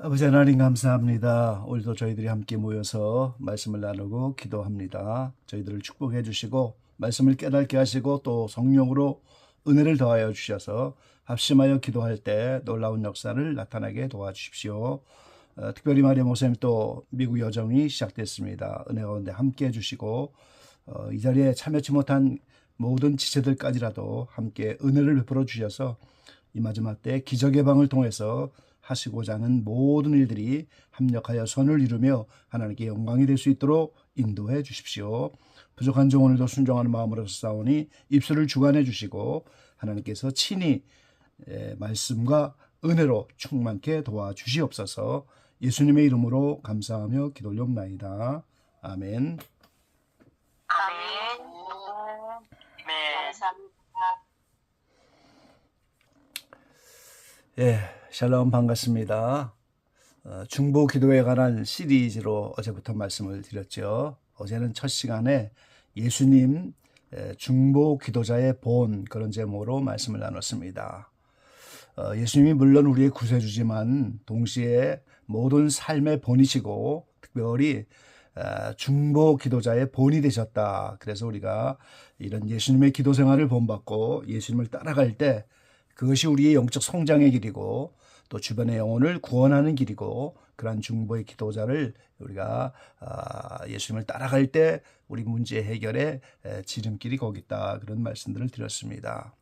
아버지 하나님 감사합니다. 오늘도 저희들이 함께 모여서 말씀을 나누고 기도합니다. 저희들을 축복해 주시고 말씀을 깨닫게 하시고 또 성령으로 은혜를 더하여 주셔서 합심하여 기도할 때 놀라운 역사를 나타나게 도와주십시오. 특별히 마리아 목사님 또 미국 여정이 시작됐습니다. 은혜 가운데 함께 해주시고 이 자리에 참여치 못한 모든 지체들까지라도 함께 은혜를 베풀어 주셔서 이 마지막 때 기적의 방을 통해서 하시고자 하는 모든 일들이 합력하여 선을 이루며 하나님께 영광이 될 수 있도록 인도해 주십시오. 부족한 종 오늘도 순종하는 마음으로 싸우니 입술을 주관해 주시고 하나님께서 친히 말씀과 은혜로 충만케 도와주시옵소서. 예수님의 이름으로 감사하며 기도 올려옵나이다. 아멘. 아멘. 네. 감사합니다. 예, 샬롬 반갑습니다. 중보 기도에 관한 시리즈로 어제부터 말씀을 드렸죠. 어제는 첫 시간에 예수님 중보 기도자의 본 그런 제목으로 말씀을 나눴습니다. 예수님이 물론 우리의 구세주지만 동시에 모든 삶의 본이시고 특별히 중보 기도자의 본이 되셨다. 그래서 우리가 이런 예수님의 기도 생활을 본받고 예수님을 따라갈 때 그것이 우리의 영적 성장의 길이고 또 주변의 영혼을 구원하는 길이고 그러한 중보의 기도자를 우리가 예수님을 따라갈 때 우리 문제 해결의 지름길이 거기 있다. 그런 말씀들을 드렸습니다.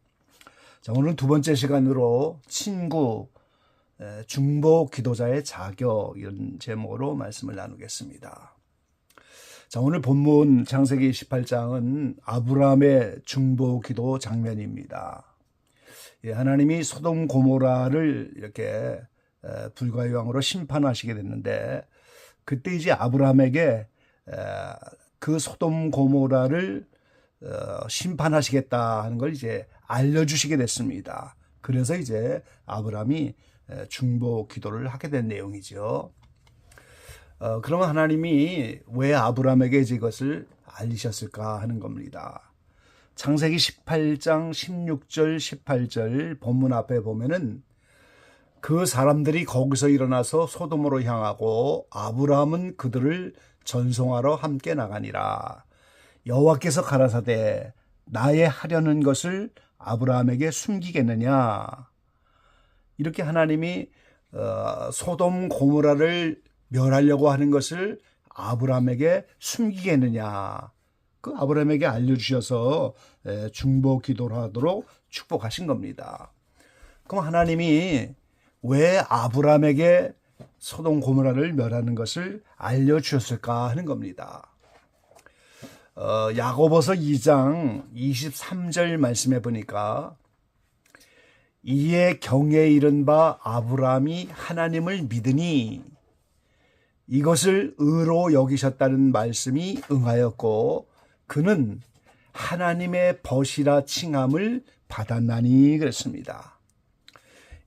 자, 오늘은 두 번째 시간으로 친구, 중보 기도자의 자격 이런 제목으로 말씀을 나누겠습니다. 자, 오늘 본문 창세기 18장은 아브라함의 중보 기도 장면입니다. 예, 하나님이 소돔 고모라를 이렇게 불과 영으로 심판하시게 됐는데 그때 이제 아브라함에게 그 소돔 고모라를 심판하시겠다 하는 걸 이제 알려주시게 됐습니다. 그래서 이제 아브라함이 중보 기도를 하게 된 내용이죠. 그러면 하나님이 왜 아브라함에게 이것을 알리셨을까 하는 겁니다. 창세기 18장 16절 18절 본문 앞에 보면은 그 사람들이 거기서 일어나서 소돔으로 향하고 아브라함은 그들을 전송하러 함께 나가니라. 여호와께서 가라사대 나의 하려는 것을 아브라함에게 숨기겠느냐. 이렇게 하나님이 소돔 고모라를 멸하려고 하는 것을 아브라함에게 숨기겠느냐. 그 아브라함에게 알려주셔서 중보 기도를 하도록 축복하신 겁니다. 그럼 하나님이 왜 아브라함에게 소돔 고모라를 멸하는 것을 알려주셨을까 하는 겁니다. 야고보서 2장 23절 말씀해 보니까 이에 경에 이른 바 아브라함이 하나님을 믿으니 이것을 의로 여기셨다는 말씀이 응하였고 그는 하나님의 벗이라 칭함을 받았나니 그랬습니다.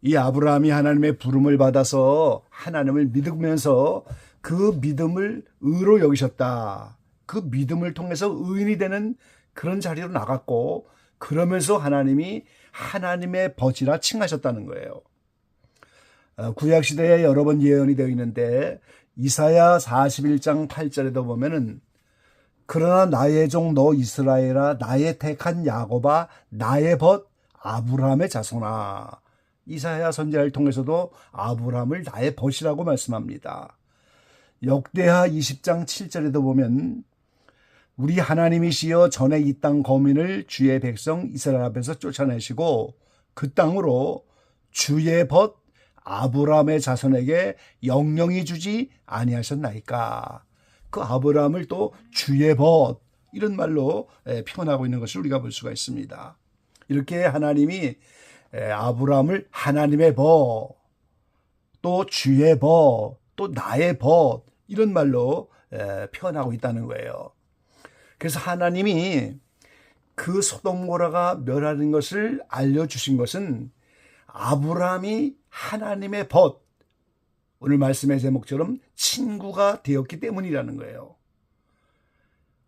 이 아브라함이 하나님의 부름을 받아서 하나님을 믿으면서 그 믿음을 의로 여기셨다. 그 믿음을 통해서 의인이 되는 그런 자리로 나갔고 그러면서 하나님이 하나님의 벗이라 칭하셨다는 거예요. 구약시대에 여러 번 예언이 되어 있는데 이사야 41장 8절에도 보면은 그러나 나의 종 너 이스라엘아 나의 택한 야곱아 나의 벗 아브라함의 자손아. 이사야 선지자를 통해서도 아브라함을 나의 벗이라고 말씀합니다. 역대하 20장 7절에도 보면 우리 하나님이시여 전에 이 땅 거민을 주의 백성 이스라엘 앞에서 쫓아내시고 그 땅으로 주의 벗 아브라함의 자손에게 영영히 주지 아니하셨나이까. 그 아브라함을 또 주의 벗 이런 말로 표현하고 있는 것을 우리가 볼 수가 있습니다. 이렇게 하나님이 아브라함을 하나님의 벗, 또 주의 벗, 또 나의 벗 이런 말로 표현하고 있다는 거예요. 그래서 하나님이 그 소돔 고모라가 멸하는 것을 알려주신 것은 아브라함이 하나님의 벗, 오늘 말씀의 제목처럼 친구가 되었기 때문이라는 거예요.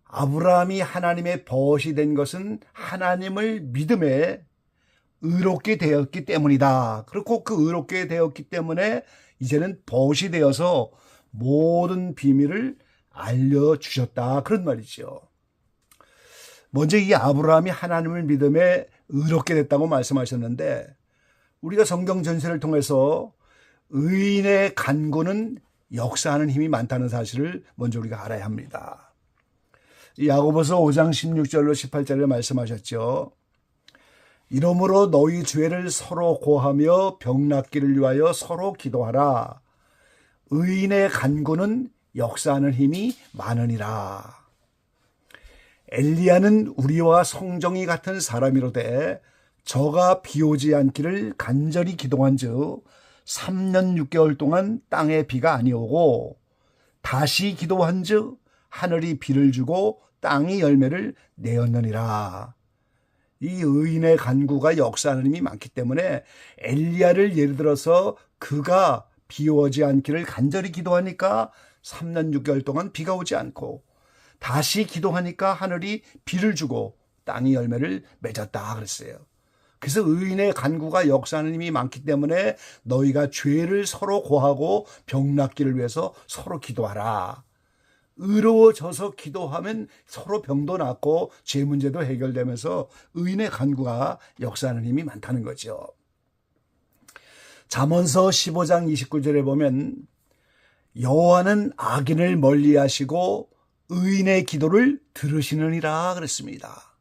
아브라함이 하나님의 벗이 된 것은 하나님을 믿음에 의롭게 되었기 때문이다. 그렇고 그 의롭게 되었기 때문에 이제는 벗이 되어서 모든 비밀을 알려주셨다. 그런 말이죠. 먼저 이 아브라함이 하나님을 믿음에 의롭게 됐다고 말씀하셨는데, 우리가 성경 전체를 통해서 의인의 간구는 역사하는 힘이 많다는 사실을 먼저 우리가 알아야 합니다. 야고보서 5장 16절로 18절에 말씀하셨죠. 이러므로 너희 죄를 서로 고하며 병 낫기를 위하여 서로 기도하라. 의인의 간구는 역사하는 힘이 많으니라. 엘리야는 우리와 성정이 같은 사람이로되 저가 비 오지 않기를 간절히 기도한즉 3년 6개월 동안 땅에 비가 아니오고 다시 기도한즉 하늘이 비를 주고 땅이 열매를 내었느니라. 이 의인의 간구가 역사하는 힘이 많기 때문에 엘리야를 예를 들어서 그가 비 오지 않기를 간절히 기도하니까 3년 6개월 동안 비가 오지 않고 다시 기도하니까 하늘이 비를 주고 땅이 열매를 맺었다 그랬어요. 그래서 의인의 간구가 역사하는 힘이 많기 때문에 너희가 죄를 서로 고하고 병 낫기를 위해서 서로 기도하라. 의로워져서 기도하면 서로 병도 낫고 죄 문제도 해결되면서 의인의 간구가 역사하는 힘이 많다는 거죠. 잠언서 15장 29절에 보면 여호와는 악인을 멀리하시고 의인의 기도를 들으시느니라 그랬습니다.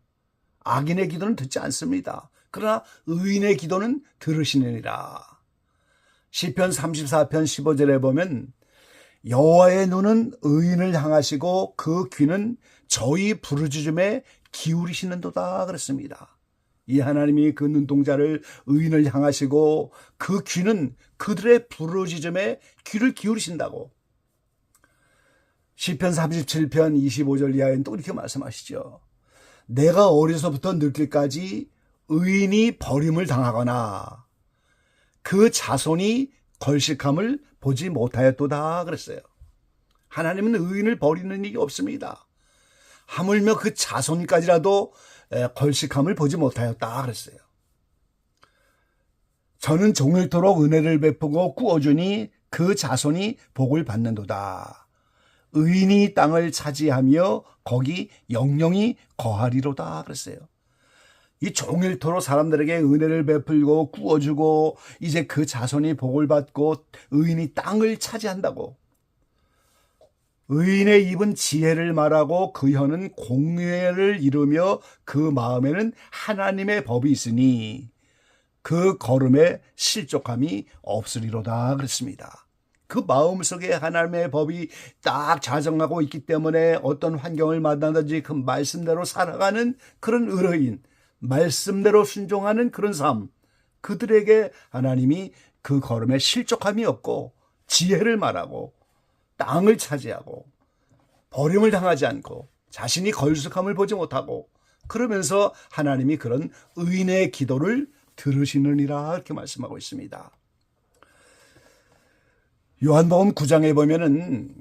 악인의 기도는 듣지 않습니다. 그러나 의인의 기도는 들으시느니라. 시편 34편 15절에 보면 여호와의 눈은 의인을 향하시고 그 귀는 저희 부르짖음에 기울이시는도다 그랬습니다. 이 하나님이 그 눈동자를 의인을 향하시고 그 귀는 그들의 부르짖음에 귀를 기울이신다고. 시편 37편 25절 이하에는 또 이렇게 말씀하시죠. 내가 어려서부터 늙기까지 의인이 버림을 당하거나 그 자손이 걸식함을 보지 못하였도다 그랬어요. 하나님은 의인을 버리는 일이 없습니다. 하물며 그 자손까지라도 걸식함을 보지 못하였다 그랬어요. 저는 종일토록 은혜를 베푸고 꾸어주니 그 자손이 복을 받는도다. 의인이 땅을 차지하며 거기 영영이 거하리로다 그랬어요. 이 종일토록 사람들에게 은혜를 베풀고 꾸어주고 이제 그 자손이 복을 받고 의인이 땅을 차지한다고. 의인의 입은 지혜를 말하고 그 혀는 공의를 이루며 그 마음에는 하나님의 법이 있으니 그 걸음에 실족함이 없으리로다 그랬습니다. 그 마음속에 하나님의 법이 딱 자정하고 있기 때문에 어떤 환경을 만나든지 그 말씀대로 살아가는 그런 의로인, 말씀대로 순종하는 그런 삶, 그들에게 하나님이 그 걸음에 실족함이 없고 지혜를 말하고 땅을 차지하고 버림을 당하지 않고 자신이 걸쑥함을 보지 못하고 그러면서 하나님이 그런 의인의 기도를 들으시느니라 이렇게 말씀하고 있습니다. 요한복음 9장에 보면은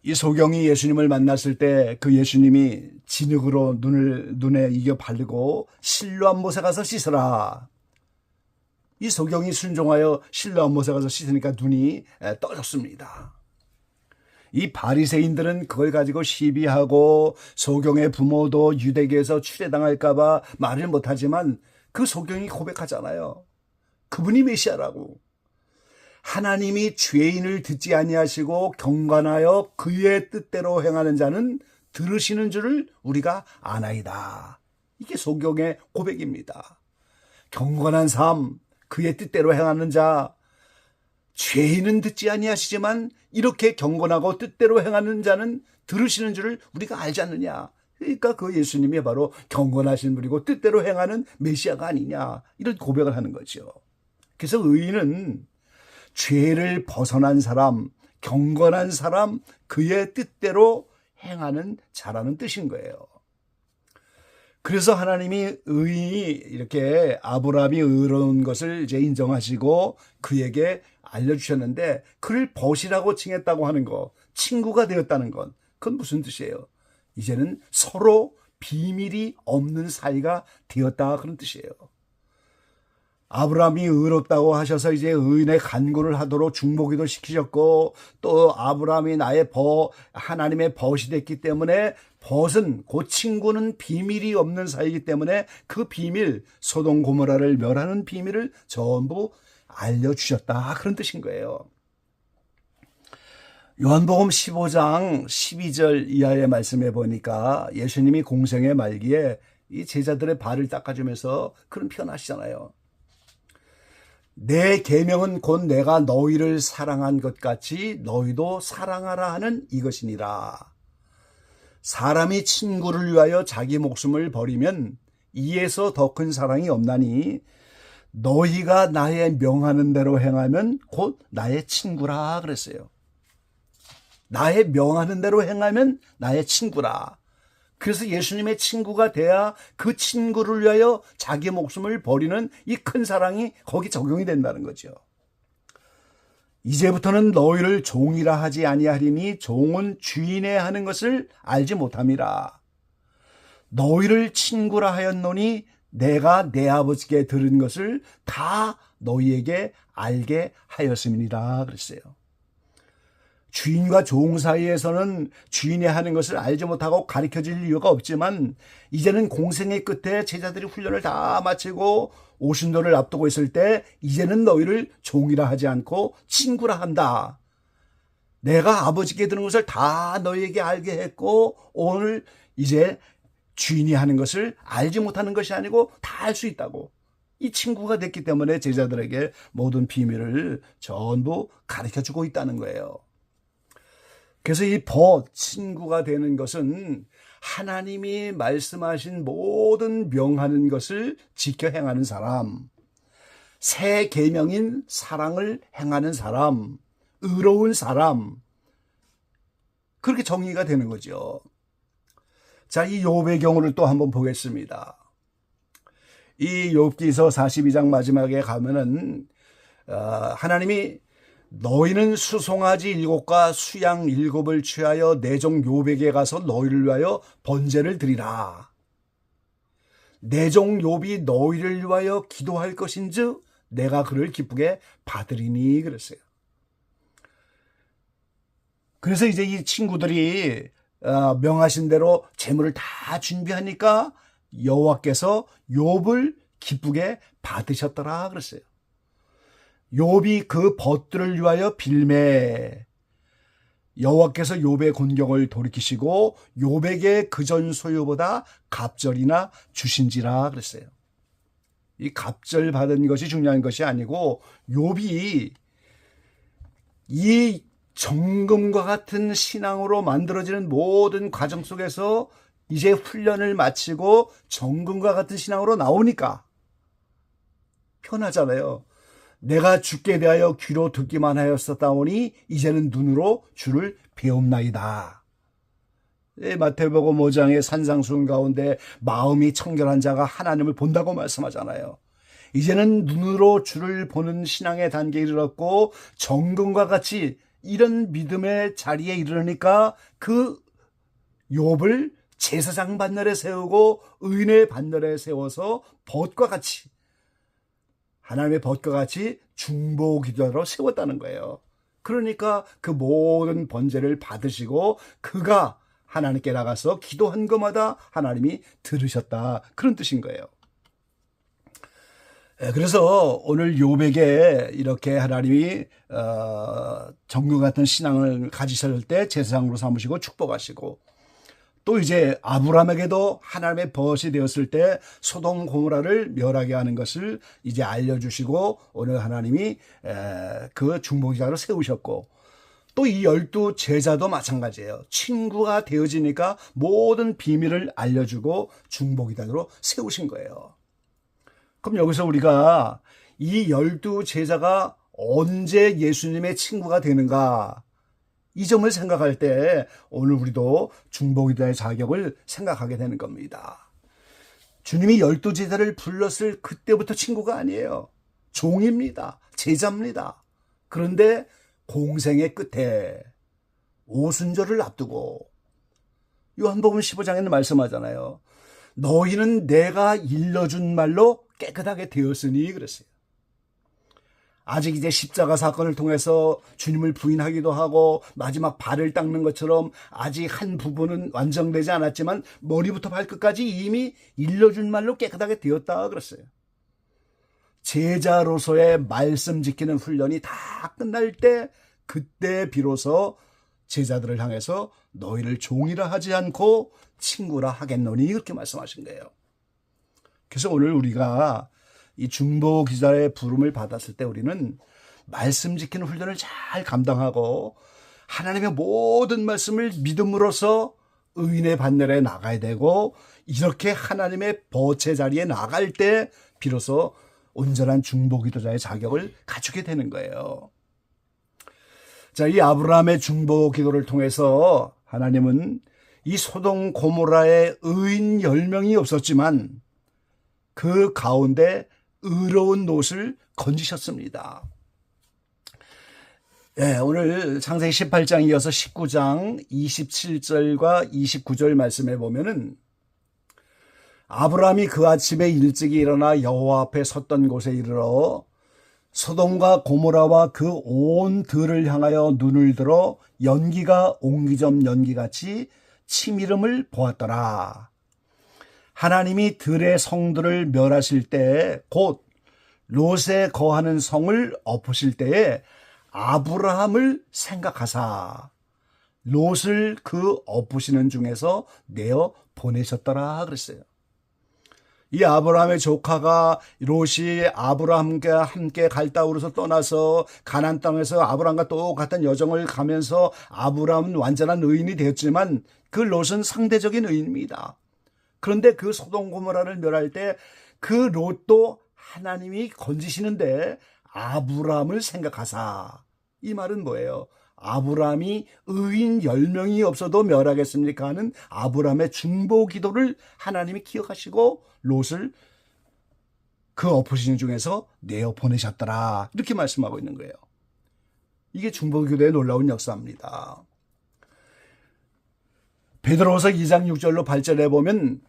이 소경이 예수님을 만났을 때 그 예수님이 진흙으로 눈에 이겨 바르고 실로암 못에 가서 씻으라. 이 소경이 순종하여 실로암 못에 가서 씻으니까 눈이 떠졌습니다. 이 바리새인들은 그걸 가지고 시비하고 소경의 부모도 유대계에서 추례당할까 봐 말을 못하지만 그 소경이 고백하잖아요. 그분이 메시아라고. 하나님이 죄인을 듣지 아니하시고 경건하여 그의 뜻대로 행하는 자는 들으시는 줄을 우리가 아나이다. 이게 소경의 고백입니다. 경건한 삶, 그의 뜻대로 행하는 자, 죄인은 듣지 아니하시지만 이렇게 경건하고 뜻대로 행하는 자는 들으시는 줄을 우리가 알지 않느냐. 그러니까 그 예수님이 바로 경건하신 분이고 뜻대로 행하는 메시아가 아니냐. 이런 고백을 하는 거죠. 그래서 의인은 죄를 벗어난 사람, 경건한 사람, 그의 뜻대로 행하는 자라는 뜻인 거예요. 그래서 하나님이 의인이 이렇게 아브라함이 의로운 것을 이제 인정하시고 그에게 알려주셨는데 그를 벗이라고 칭했다고 하는 거, 친구가 되었다는 건 그건 무슨 뜻이에요? 이제는 서로 비밀이 없는 사이가 되었다 그런 뜻이에요. 아브라함이 의롭다고 하셔서 이제 의인의 간구를 하도록 중보기도 시키셨고, 또 아브라함이 하나님의 벗이 됐기 때문에, 벗은 그 친구는 비밀이 없는 사이이기 때문에 그 비밀, 소돔 고모라를 멸하는 비밀을 전부 알려주셨다, 그런 뜻인 거예요. 요한복음 15장 12절 이하의 말씀에 보니까 예수님이 공생의 말기에 이 제자들의 발을 닦아주면서 그런 표현하시잖아요. 내 계명은 곧 내가 너희를 사랑한 것 같이 너희도 사랑하라 하는 이것이니라. 사람이 친구를 위하여 자기 목숨을 버리면 이에서 더 큰 사랑이 없나니 너희가 나의 명하는 대로 행하면 곧 나의 친구라 그랬어요. 나의 명하는 대로 행하면 나의 친구라. 그래서 예수님의 친구가 돼야 그 친구를 위하여 자기 목숨을 버리는 이 큰 사랑이 거기 적용이 된다는 거죠. 이제부터는 너희를 종이라 하지 아니하리니 종은 주인의 하는 것을 알지 못함이라. 너희를 친구라 하였노니 내가 내 아버지께 들은 것을 다 너희에게 알게 하였음이니라 그랬어요. 주인과 종 사이에서는 주인이 하는 것을 알지 못하고 가르쳐줄 이유가 없지만, 이제는 공생의 끝에 제자들이 훈련을 다 마치고 오순절을 앞두고 있을 때 이제는 너희를 종이라 하지 않고 친구라 한다. 내가 아버지께 들은 것을 다 너희에게 알게 했고 오늘 이제 주인이 하는 것을 알지 못하는 것이 아니고 다 알 수 있다고. 이 친구가 됐기 때문에 제자들에게 모든 비밀을 전부 가르쳐주고 있다는 거예요. 그래서 이 친구가 되는 것은 하나님이 말씀하신 모든 명하는 것을 지켜 행하는 사람, 새 계명인 사랑을 행하는 사람, 의로운 사람, 그렇게 정의가 되는 거죠. 자, 이 욥의 경우를 또 한번 보겠습니다. 이 욥기서 42장 마지막에 가면은 하나님이 너희는 수송아지 7과 수양 7을 취하여 내 종 욥에게 가서 너희를 위하여 번제를 드리라. 내 종 욥이 너희를 위하여 기도할 것인즉 내가 그를 기쁘게 받으리니 그랬어요. 그래서 이제 이 친구들이 명하신 대로 재물을 다 준비하니까 여호와께서 욥을 기쁘게 받으셨더라 그랬어요. 욥이 그 벗들을 위하여 빌매 여호와께서 욥의 곤경을 돌이키시고 욥에게 그전 소유보다 갑절이나 주신지라 그랬어요. 이 갑절 받은 것이 중요한 것이 아니고 욥이 이 정금과 같은 신앙으로 만들어지는 모든 과정 속에서 이제 훈련을 마치고 정금과 같은 신앙으로 나오니까 편하잖아요. 내가 주께 대하여 귀로 듣기만 하였었다오니 이제는 눈으로 주를 배움나이다. 마태복음 5장의 산상수훈 가운데 마음이 청결한 자가 하나님을 본다고 말씀하잖아요. 이제는 눈으로 주를 보는 신앙의 단계에 이르렀고 정금과 같이 이런 믿음의 자리에 이르니까 그 욥을 제사장 반열에 세우고 의인의 반열에 세워서 벗과 같이 하나님의 벗과 같이 중보 기도하러 세웠다는 거예요. 그러니까 그 모든 번제를 받으시고 그가 하나님께 나가서 기도한 것마다 하나님이 들으셨다. 그런 뜻인 거예요. 그래서 오늘 욥에게 이렇게 하나님이 정금 같은 신앙을 가지실 때 제사장으로 삼으시고 축복하시고 또 이제 아브라함에게도 하나님의 벗이 되었을 때 소돔 고모라를 멸하게 하는 것을 이제 알려주시고 오늘 하나님이 그 중보기사로 세우셨고 또 이 12 제자도 마찬가지예요. 친구가 되어지니까 모든 비밀을 알려주고 중보기사로 세우신 거예요. 그럼 여기서 우리가 이 12 제자가 언제 예수님의 친구가 되는가? 이 점을 생각할 때 오늘 우리도 중보기도의 자격을 생각하게 되는 겁니다. 주님이 12 제자를 불렀을 그때부터 친구가 아니에요. 종입니다. 제자입니다. 그런데 공생의 끝에 오순절을 앞두고 요한복음 15장에는 말씀하잖아요. 너희는 내가 일러준 말로 깨끗하게 되었으니 그랬어요. 아직 이제 십자가 사건을 통해서 주님을 부인하기도 하고 마지막 발을 닦는 것처럼 아직 한 부분은 완성되지 않았지만 머리부터 발끝까지 이미 일러준 말로 깨끗하게 되었다 그랬어요. 제자로서의 말씀 지키는 훈련이 다 끝날 때 그때 비로소 제자들을 향해서 너희를 종이라 하지 않고 친구라 하겠노니 그렇게 말씀하신 거예요. 그래서 오늘 우리가 이 중보 기자의 부름을 받았을 때 우리는 말씀 지키는 훈련을 잘 감당하고 하나님의 모든 말씀을 믿음으로써 의인의 반열에 나가야 되고 이렇게 하나님의 보체 자리에 나갈 때 비로소 온전한 중보 기도자의 자격을 갖추게 되는 거예요. 자, 이 아브라함의 중보 기도를 통해서 하나님은 이 소돔 고모라의 의인 10명이 없었지만 그 가운데 의로운 롯을 건지셨습니다. 네, 오늘 창세기 18장 이어서 19장 27절과 29절 말씀에 보면은 아브라함이 그 아침에 일찍이 일어나 여호와 앞에 섰던 곳에 이르러 소돔과 고모라와 그 온 들을 향하여 눈을 들어 연기가 옹기점 연기같이 치미름을 보았더라. 하나님이 들의 성들을 멸하실 때 곧 롯에 거하는 성을 엎으실 때에 아브라함을 생각하사 롯을 그 엎으시는 중에서 내어 보내셨더라 그랬어요. 이 아브라함의 조카가 롯이 아브라함과 함께 갈다우르서 떠나서 가나안 땅에서 아브라함과 똑같은 여정을 가면서 아브라함은 완전한 의인이 되었지만 그 롯은 상대적인 의인입니다. 그런데 그 소돔 고모라를 멸할 때 그 롯도 하나님이 건지시는데 아브라함을 생각하사. 이 말은 뭐예요? 아브라함이 의인 10명이 없어도 멸하겠습니까 하는 아브라함의 중보 기도를 하나님이 기억하시고 롯을 그 엎으시는 중에서 내어 보내셨더라. 이렇게 말씀하고 있는 거예요. 이게 중보 기도의 놀라운 역사입니다. 베드로후서 2장 6절로 8절에 보면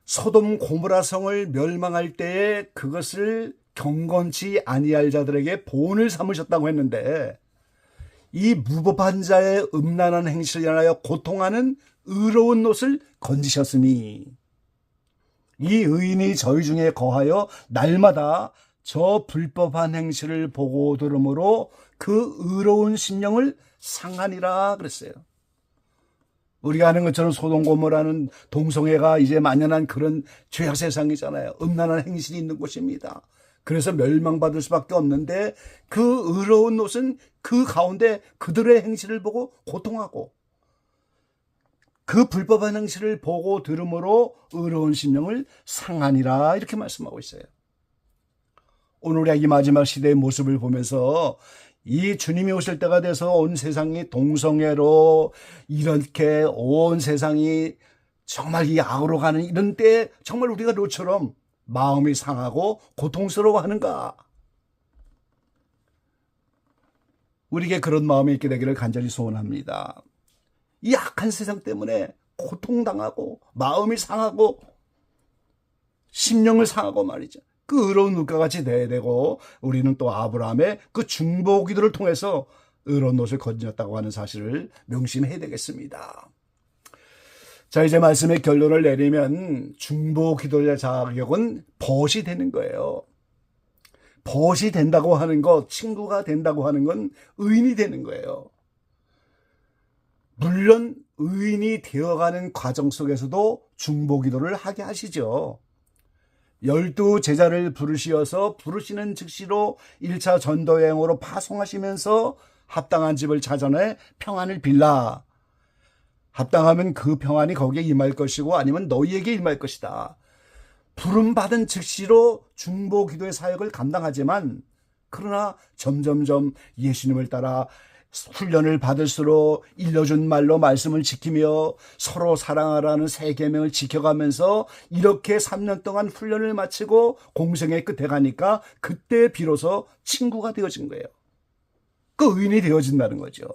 소돔 고모라 성을 멸망할 때에 그것을 경건치 아니할 자들에게 본을 삼으셨다고 했는데 이 무법한 자의 음란한 행실을 인하여 고통하는 의로운 롯을 건지셨으니 이 의인이 저희 중에 거하여 날마다 저 불법한 행실을 보고 들으므로 그 의로운 심령을 상하니라 그랬어요. 우리가 아는 것처럼 소돔 고모라는 동성애가 이제 만연한 그런 죄악 세상이잖아요. 음란한 행실이 있는 곳입니다. 그래서 멸망받을 수밖에 없는데 그 의로운 롯은 그 가운데 그들의 행실을 보고 고통하고 그 불법한 행실을 보고 들음으로 의로운 심령을 상하니라 이렇게 말씀하고 있어요. 오늘 우리가 이 마지막 시대의 모습을 보면서 이 주님이 오실 때가 돼서 온 세상이 동성애로 이렇게 온 세상이 정말 이 악으로 가는 이런 때에 정말 우리가 롯처럼 마음이 상하고 고통스러워하는가? 우리에게 그런 마음이 있게 되기를 간절히 소원합니다. 이 악한 세상 때문에 고통당하고 마음이 상하고 심령을 상하고 말이죠. 그 의로운 롯과 같이 돼야 되고 우리는 또 아브라함의 그 중보 기도를 통해서 의로운 롯을 건졌다고 하는 사실을 명심해야 되겠습니다. 자, 이제 말씀의 결론을 내리면 중보 기도의 자격은 벗이 되는 거예요. 벗이 된다고 하는 것, 친구가 된다고 하는 건 의인이 되는 거예요. 물론 의인이 되어가는 과정 속에서도 중보 기도를 하게 하시죠. 12 제자를 부르시어서 부르시는 즉시로 1차 전도여행으로 파송하시면서 합당한 집을 찾아내 평안을 빌라. 합당하면 그 평안이 거기에 임할 것이고 아니면 너희에게 임할 것이다. 부름받은 즉시로 중보 기도의 사역을 감당하지만 그러나 점점점 예수님을 따라 훈련을 받을수록 일러준 말로 말씀을 지키며 서로 사랑하라는 새 계명을 지켜가면서 이렇게 3년 동안 훈련을 마치고 공생의 끝에 가니까 그때 비로소 친구가 되어진 거예요. 그 의인이 되어진다는 거죠.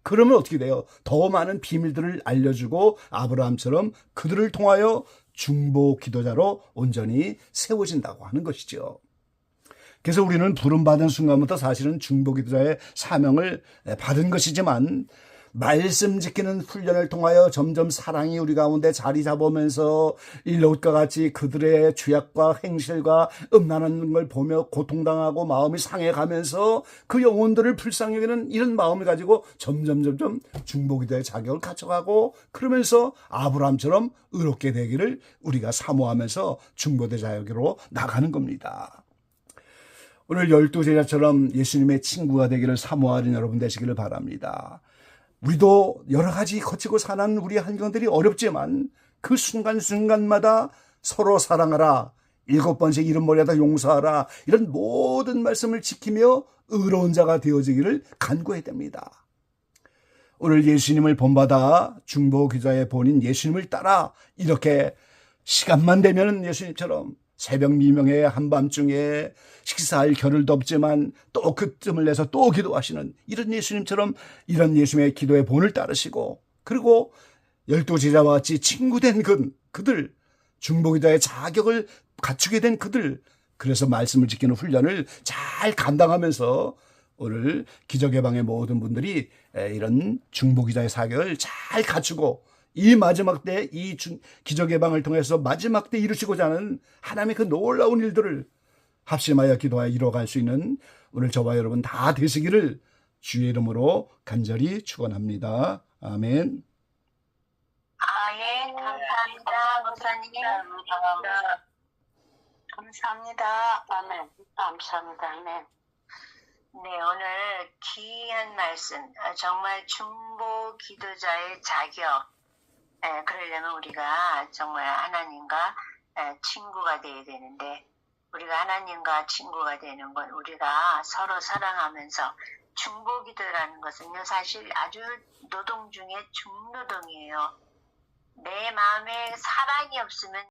그러면 어떻게 돼요? 더 많은 비밀들을 알려주고 아브라함처럼 그들을 통하여 중보 기도자로 온전히 세워진다고 하는 것이죠. 그래서 우리는 부름받은 순간부터 사실은 중보기도자의 사명을 받은 것이지만 말씀 지키는 훈련을 통하여 점점 사랑이 우리 가운데 자리 잡으면서 이 롯과 같이 그들의 죄악과 행실과 음란한 걸 보며 고통당하고 마음이 상해가면서 그 영혼들을 불쌍히 여기는 이런 마음을 가지고 점점 중보기도의 자격을 갖춰가고 그러면서 아브라함처럼 의롭게 되기를 우리가 사모하면서 중보대 자격으로 나가는 겁니다. 오늘 12제자처럼 예수님의 친구가 되기를 사모하는 여러분 되시기를 바랍니다. 우리도 여러 가지 거치고 사는 우리 환경들이 어렵지만 그 순간순간마다 서로 사랑하라, 7번씩 이름 버려다 용서하라, 이런 모든 말씀을 지키며 의로운 자가 되어지기를 간구해야 됩니다. 오늘 예수님을 본받아 중보기도자의 본인 예수님을 따라 이렇게 시간만 되면 예수님처럼 새벽 미명에 한밤중에 식사할 겨를도 없지만 또 그쯤을 내서 또 기도하시는 이런 예수님처럼 이런 예수님의 기도의 본을 따르시고 그리고 12제자와 같이 친구된 그들 중보기도의 자격을 갖추게 된 그들 그래서 말씀을 지키는 훈련을 잘 감당하면서 오늘 기적의 방의 모든 분들이 이런 중보기도의 자격을 잘 갖추고 이 마지막 때 이 기적의 방을 통해서 마지막 때 이루시고자 하는 하나님의 그 놀라운 일들을 합심하여 기도하여 이뤄갈 수 있는 오늘 저와 여러분 다 되시기를 주의 이름으로 간절히 축원합니다. 아멘. 아멘. 감사합니다. 목사님. 감사합니다. 아멘. 감사합니다. 아멘. 네, 오늘 귀한 말씀, 정말 중보 기도자의 자격, 그러려면 우리가 정말 하나님과 친구가 되어야 되는데 우리가 하나님과 친구가 되는 건 우리가 서로 사랑하면서 중보기도라는 것은요 사실 아주 노동 중에 중노동이에요. 내 마음에 사랑이 없으면